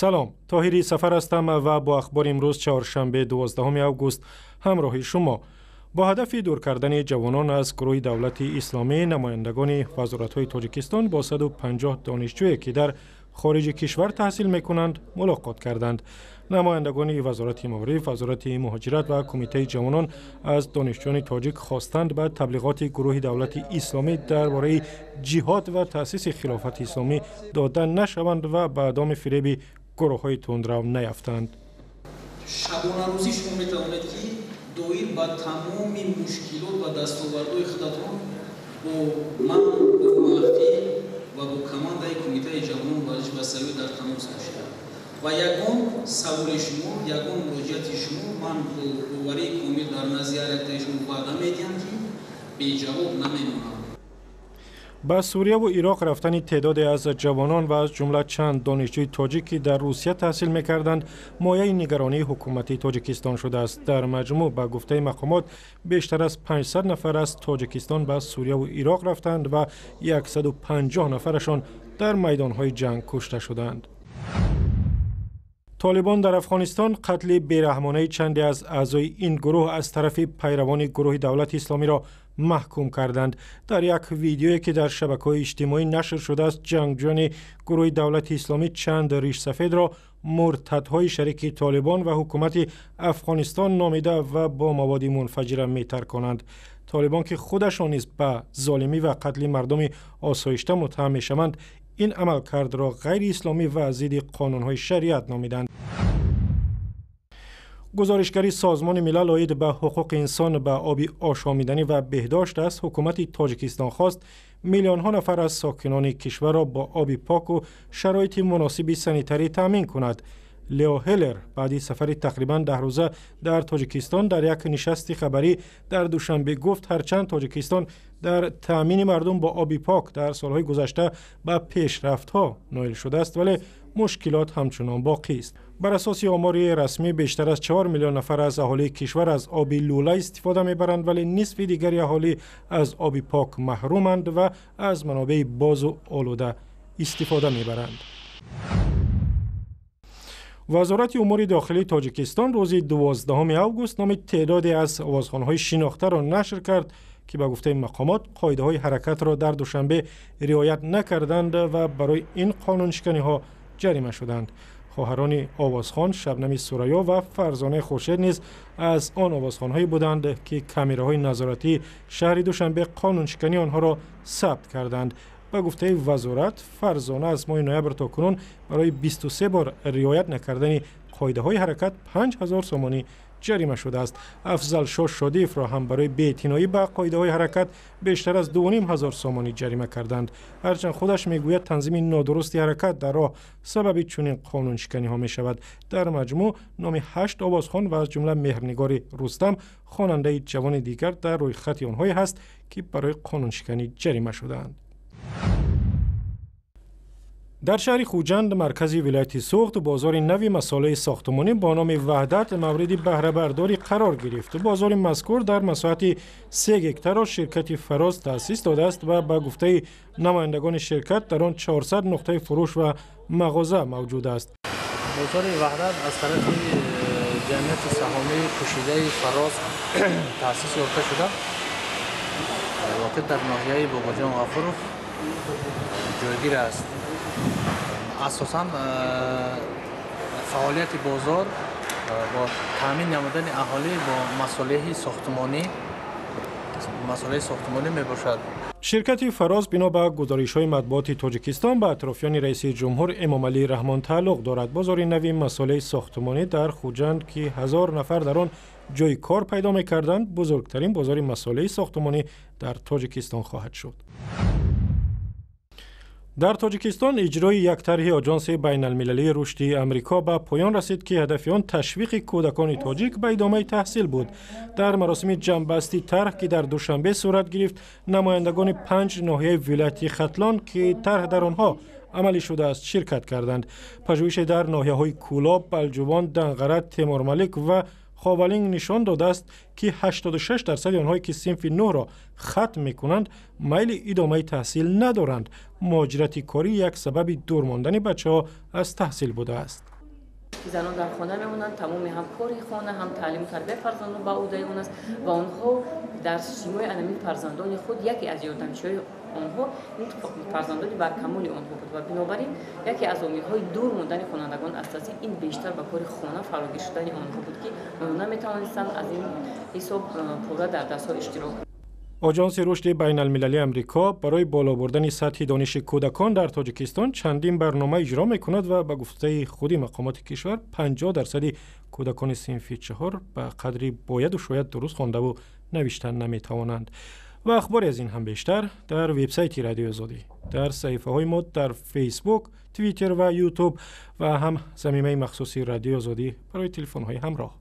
سلام، طاهری سفر هستم و با اخبار امروز چهارشنبه 12 اوگوست همراه شما. با هدف دور کردن جوانان از گروه دولت اسلامی، نمایندگان وزارت‌های تاجیکستان با 150 دانشجویی که در خارج کشور تحصیل می‌کنند ملاقات کردند. نمایندگان وزارت معارف، وزارت مهاجرت و کمیته جوانان از دانشجویان تاجیک خواستند به تبلیغات گروه دولت اسلامی درباره جهاد و تأسیس خلافت اسلامی داده نشوند و به ادامه فریب گروه‌های تندرو نیفتند. شبانه روزی شما می‌توانید که دویر با تمام مشکلات و دستاوردهای خودتان با من، با محفل و با کمانده کمیته جوانان ورزش بسیاری در تماس باشید. و یگان سوال شما، یگان مراجعت شما من باوری کامل در نظر شما وعده میدهم که بی جواب نمیمانم. به سوریه و عراق رفتن تعدادی از جوانان و از جمله چند دانشجوی تاجیکی در روسیه تحصیل می‌کردند مایه نگرانی حکومت تاجیکستان شده است. در مجموع به گفته مقامات بیشتر از 500 نفر از تاجیکستان به سوریه و عراق رفتند و 150 نفرشان در میدان‌های جنگ کشته شدند. طالبان در افغانستان قتل بیرحمانه چندی از اعضای این گروه از طرف پیروان گروه دولت اسلامی را محکوم کردند. در یک ویدیویی که در شبکه‌های اجتماعی نشر شده است، جنگجویان گروه دولت اسلامی چند ریش سفید را مرتدهای شریک طالبان و حکومت افغانستان نامیده و با مواد منفجره می‌ترکانند. طالبان که خودشان نیز به ظالمی و قتل مردم آسایشته متهم می‌شوند، این عملکرد را غیر اسلامی و ضد قانون‌های شریعت نامیدند. گزارشگری سازمان ملل عاید به حقوق انسان به آب آشامیدنی و بهداشت است حکومت تاجیکستان خواست میلیون‌ها نفر از ساکنان کشور را با آب پاک و شرایط مناسب سانیتری تامین کند. لیو هیلر بعد سفر تقریباً 10 روزه در تاجیکستان در یک نشست خبری در دوشنبه گفت هرچند تاجیکستان در تامین مردم با آب پاک در سالهای گذشته به پیشرفت‌ها نائل شده است، ولی مشکلات همچنان باقی است. بر اساس آمار رسمی بیشتر از 4 میلیون نفر از اهالی کشور از آب لوله استفاده می‌برند، ولی نصف دیگری اهالی از آب پاک محرومند و از منابع باز و آلوده استفاده می‌برند. وزارت امور داخلی تاجیکستان روز 12 اوگوست نام تعدادی از آوازخوان‌های شناخته را نشر کرد که به گفته مقامات قاعده‌های حرکت را در دوشنبه رعایت نکردند و برای این قانونشکنی‌ها جریمه شدند. خواهران آوازخوان شبنم سوریا و فرزانه خورشید نیز از آن آوازخوان‌هایی بودند که کامراهای نظارتی شهر دوشنبه قانونشکنی آنها را ثبت کردند. به گفته وزارت، فرزانه از ماه نوامبر تا کنون برای 23 بار رعایت نکردن قاعده‌های حرکت 5000 سومانی جریمه شده است. افضل شاه شادیف را هم برای بی‌اعتنایی به قاعده‌های حرکت بیشتر از 2500 سومانی جریمه کردند. هرچند خودش میگوید تنظیم نادرستی حرکت در راه سبب چنین قانونشکنی‌ها می‌شود. در مجموع نام 8 آوازخوان و از جمله مهرنگار رستم خواننده جوان دیگر در روی خط آنهایی است که برای قانونشکنی جریمه شدند. در شهر خوجند مرکز ولایت سوخت بازار نوی مساله ساختمانی با نام وحدت مورد بهره برداری قرار گرفت. بازار مذکور در مساحت 3 هکتار را شرکت فراز تأسیس داده است و به گفته نمایندگان شرکت در آن 400 نقطه فروش و مغازه موجود است. بازار وحدت از طرف جمعیت سهامی پوشیده فراز تأسیس یافته شده. واقع در ناحیه باباجان غفور جایگیر است. اساساً فعالیت بازار با تامین نمودن اهالی با مسئله ساختمانی می باشد. شرکت فراز بنا به گزارش‌های مطبوعات تاجیکستان به اطرافیان رئیس جمهور امامعلی رحمان تعلق دارد. بازار نوی مساله ساختمانی در خوجند که 1000 نفر در آن جای کار پیدا می‌کردند، بزرگترین بازار مساله ساختمانی در تاجیکستان خواهد شد. در تاجیکستان اجرای یک طرح آژانس بین المللی رشد امریکا به پایان رسید که هدف آن تشویق کودکان تاجیک به ادامه تحصیل بود. در مراسم جمع‌بستی طرح که در دوشنبه صورت گرفت، نمایندگان 5 ناحیه ولایت ختلان که طرح در آنها عملی شده است شرکت کردند. پژوهش در ناحیه‌های کولاب، بلجوان، دنغره، تیمورملک و خاولینگ نشان داده است که 86% آنهایی که صنف 9 را ختم می‌کنند میل ادامه تحصیل ندارند. مهاجرت کاری یک سبب دور ماندن بچه‌ها از تحصیل بوده است. که زنان در خانه میمونند، تمام هم کاری خانه هم تعلیم و تربیت فرزندان به عهده اون است و آنها در سیمای انمی فرزندان خود یکی از یاردمچی‌های آنها این فرزندانی برکمال آنها بود و بنابراین یکی از امیدهای دور موندن خوانندگان اساسی این بیشتر به کار خانه فراگیر شدن آنها بود که آنها نمیتوانستند از این حساب پورا در دست‌ها اشتراک کنند. آژانس رشد بین المللی امریکا برای بالا بردن سطح دانش کودکان در تاجیکستان چندین برنامه اجرا می‌کند و به گفته خود مقامات کشور 50% کودکان صنف 4 به قدری باید و شاید درست خوانده و نوشتن نمی‌توانند. و اخباری از این هم بیشتر در وبسایت رادیو آزادی، در صفحه‌های ما در فیسبوک، توییتر و یوتیوب و هم صمیمه مخصوصی رادیو آزادی برای تلفن‌های همراه.